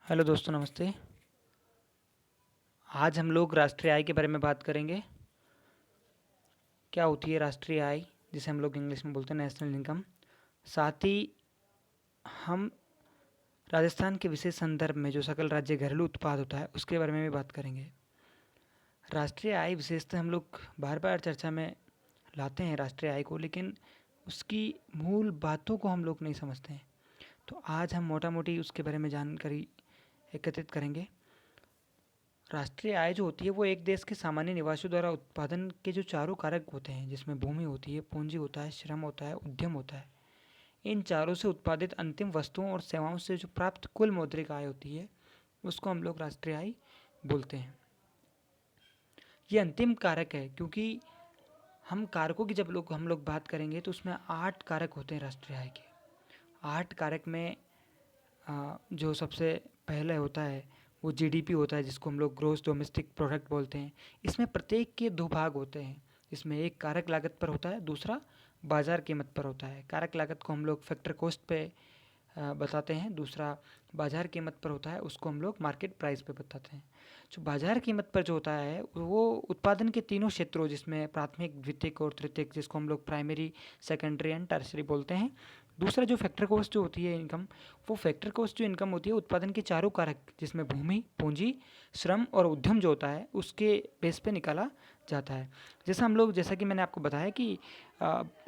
Hello दोस्तों, नमस्ते। आज हम लोग राष्ट्रीय आय के बारे में बात करेंगे। क्या होती है राष्ट्रीय आय, जिसे हम लोग इंग्लिश में बोलते हैं नेशनल इनकम। साथ ही हम राजस्थान के विशेष संदर्भ में जो सकल राज्य घरेलू उत्पाद होता है उसके बारे में भी बात करेंगे। राष्ट्रीय आय विशेषतः हम लोग बार बार चर्चा में लाते हैं राष्ट्रीय आय को, लेकिन उसकी मूल बातों को हम लोग नहीं समझते हैं। तो आज हम मोटा मोटी उसके बारे में जानकारी एकत्रित करेंगे। राष्ट्रीय आय जो होती है वो एक देश के सामान्य निवासियों द्वारा उत्पादन के जो चारों कारक होते हैं, जिसमें भूमि होती है, पूंजी होता है, श्रम होता है, उद्यम होता है। इन चारों से उत्पादित अंतिम वस्तुओं और सेवाओं से जो प्राप्त कुल मौद्रिक आय होती है उसको हम लोग राष्ट्रीय आय बोलते हैं। ये अंतिम कारक है क्योंकि हम कारकों की जब हम लोग बात करेंगे तो उसमें 8 कारक होते हैं राष्ट्रीय आय के। 8 कारक में जो सबसे पहले होता है वो जीडीपी होता है, जिसको हम लोग ग्रोस डोमेस्टिक प्रोडक्ट बोलते हैं। इसमें प्रत्येक के 2 भाग होते हैं। इसमें एक कारक लागत पर होता है, दूसरा बाजार कीमत पर होता है। कारक लागत को हम लोग फैक्टर कॉस्ट पे बताते हैं, दूसरा बाजार कीमत पर होता है, उसको हम लोग मार्केट प्राइस पे बताते हैं। जो बाजार कीमत पर जो होता है वो उत्पादन के तीनों क्षेत्रों, जिसमें प्राथमिक, द्वितीयक और तृतीयक, जिसको हम लोग प्राइमरी, सेकेंडरी एंड टर्सरी बोलते हैं। दूसरा जो फैक्टर कॉस्ट जो होती है इनकम, वो फैक्टर कॉस्ट जो इनकम होती है उत्पादन के चारों कारक, जिसमें भूमि, पूंजी, श्रम और उद्यम जो होता है उसके बेस पे निकाला जाता है। जैसा कि मैंने आपको बताया कि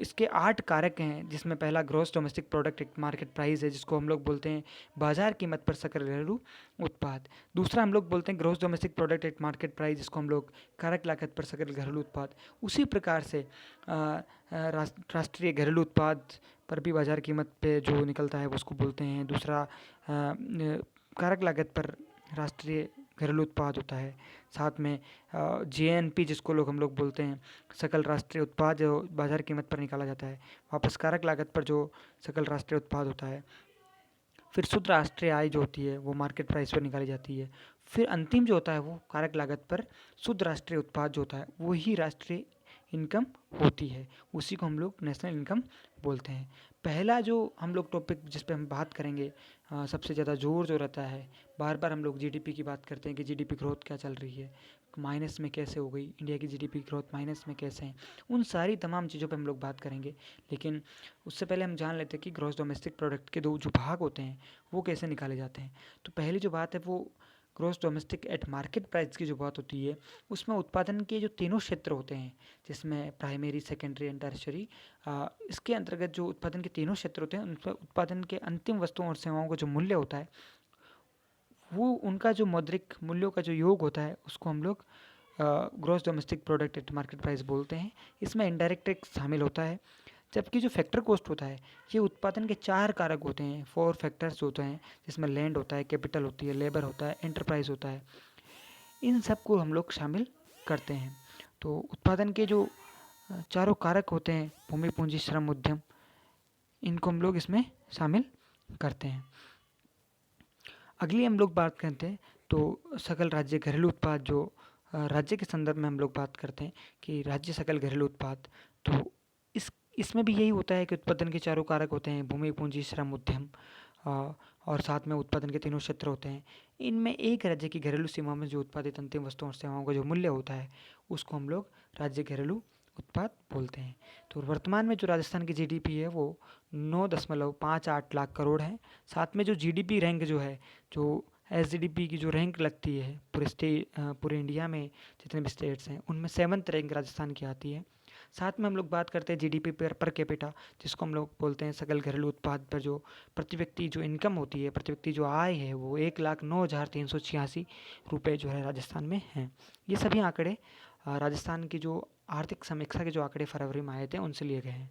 इसके 8 कारक हैं, जिसमें पहला ग्रॉस डोमेस्टिक प्रोडक्ट एक मार्केट प्राइस है, जिसको हम लोग बोलते हैं बाजार कीमत पर सकल घरेलू उत्पाद। दूसरा हम लोग बोलते हैं gross domestic product at market price, जिसको हम लोग कारक लागत पर सकल घरेलू उत्पाद। उसी प्रकार से राष्ट्रीय घरेलू उत्पाद पर भी बाजार कीमत पे जो निकलता है उसको बोलते हैं। दूसरा कारक लागत पर राष्ट्रीय घरेलू उत्पाद होता है। साथ में जीएनपी, जिसको हम लोग बोलते हैं सकल राष्ट्रीय उत्पाद, जो बाजार कीमत पर निकाला जाता है। वापस कारक लागत पर जो सकल राष्ट्रीय उत्पाद होता है। फिर शुद्ध राष्ट्रीय आय जो होती है वो मार्केट प्राइस पर निकाली जाती है। फिर अंतिम जो होता है वो कारक लागत पर शुद्ध राष्ट्रीय उत्पाद जो होता है वही राष्ट्रीय इनकम होती है। उसी को हम लोग नेशनल इनकम बोलते हैं। पहला जो हम लोग टॉपिक जिस पे हम बात करेंगे, सबसे ज़्यादा जोर जो रहता है, बार बार हम लोग जीडीपी की बात करते हैं कि जीडीपी ग्रोथ क्या चल रही है, माइनस में कैसे हो गई, इंडिया की जीडीपी ग्रोथ माइनस में कैसे है। उन सारी तमाम चीज़ों पे हम लोग बात करेंगे। लेकिन उससे पहले हम जान लेते हैं कि ग्रॉस डोमेस्टिक प्रोडक्ट के 2 जो भाग होते हैं वो कैसे निकाले जाते हैं। तो पहली जो बात है वो gross domestic eight market price की जो बात होती है, उसमें उत्पादन के जो तीनों क्षेत्र होते हैं, जिसमें प्राइमरी, सेकेंडरी एंड टर्शरी, इसके अंतर्गत जो उत्पादन के तीनों क्षेत्र होते हैं उनमें उत्पादन के अंतिम वस्तुओं और सेवाओं का जो मूल्य होता है, वो उनका जो मौद्रिक मूल्यों का जो योग होता है उसको हम लोग gross domestic product at market price बोलते हैं। इसमें इनडायरेक्ट टैक्स शामिल होता है। जबकि जो फैक्टर कॉस्ट होता है ये उत्पादन के 4 कारक होते हैं, 4 फैक्टर्स होते हैं, जिसमें लैंड होता है, कैपिटल होती है, लेबर होता है, एंटरप्राइज होता है। इन सब को हम लोग शामिल करते हैं। तो उत्पादन के जो चारों कारक होते हैं, भूमि, पूंजी, श्रम, उद्यम, इनको हम लोग इसमें शामिल करते हैं। अगली हम लोग बात करते हैं तो सकल राज्य घरेलू उत्पाद, जो राज्य के संदर्भ में हम लोग बात करते हैं कि राज्य सकल घरेलू उत्पाद। तो इसमें भी यही होता है कि उत्पादन के चारों कारक होते हैं, भूमि, पूंजी, श्रम, उद्यम, और साथ में उत्पादन के तीनों क्षेत्र होते हैं। इनमें एक राज्य की घरेलू सीमा में जो उत्पादित अंतिम वस्तुओं और सेवाओं का जो मूल्य होता है उसको हम लोग राज्य घरेलू उत्पाद बोलते हैं। तो वर्तमान में जो राजस्थान की जीडीपी है वो 9.58 लाख करोड़ है। साथ में जो जीडीपी रैंक जो है, जो एसजीडीपी की जो रैंक लगती है पूरे इंडिया में जितने भी स्टेट्स हैं उनमें 7th रैंक राजस्थान की आती है। साथ में हम लोग बात करते हैं जीडीपी पर कैपिटा, जिसको हम लोग बोलते हैं सकल घरेलू उत्पाद पर जो प्रति व्यक्ति जो इनकम होती है, प्रति व्यक्ति जो आय है, वो 1,09,386 रुपये जो है राजस्थान में हैं। ये सभी आंकड़े राजस्थान की जो आर्थिक समीक्षा के जो आंकड़े फरवरी में आए थे उनसे लिए गए हैं।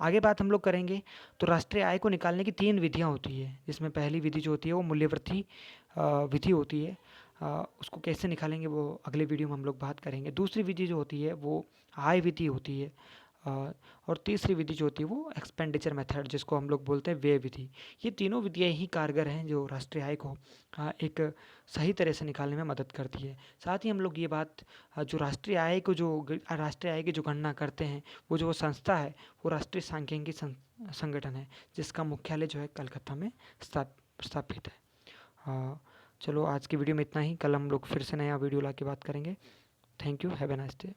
आगे बात हम लोग करेंगे तो राष्ट्रीय आय को निकालने की 3 विधियाँ होती है, जिसमें पहली विधि जो होती है वो मूल्यवृद्धि विधि होती है। उसको कैसे निकालेंगे वो अगले वीडियो में हम लोग बात करेंगे। दूसरी विधि जो होती है वो आय विधि होती है, और तीसरी विधि जो होती है वो एक्सपेंडिचर मेथड, जिसको हम लोग बोलते हैं व्यय विधि। ये तीनों विधियाँ ही कारगर हैं जो राष्ट्रीय आय को एक सही तरह से निकालने में मदद करती है। साथ ही हम लोग ये बात, जो राष्ट्रीय आय को राष्ट्रीय आय की जो गणना करते हैं, वो जो संस्था है वो राष्ट्रीय सांख्यिकी संगठन है, जिसका मुख्यालय जो है कलकत्ता में स्थापित है। चलो आज की वीडियो में इतना ही। कल हम लोग फिर से नया वीडियो ला के बात करेंगे। Thank you, have a nice day.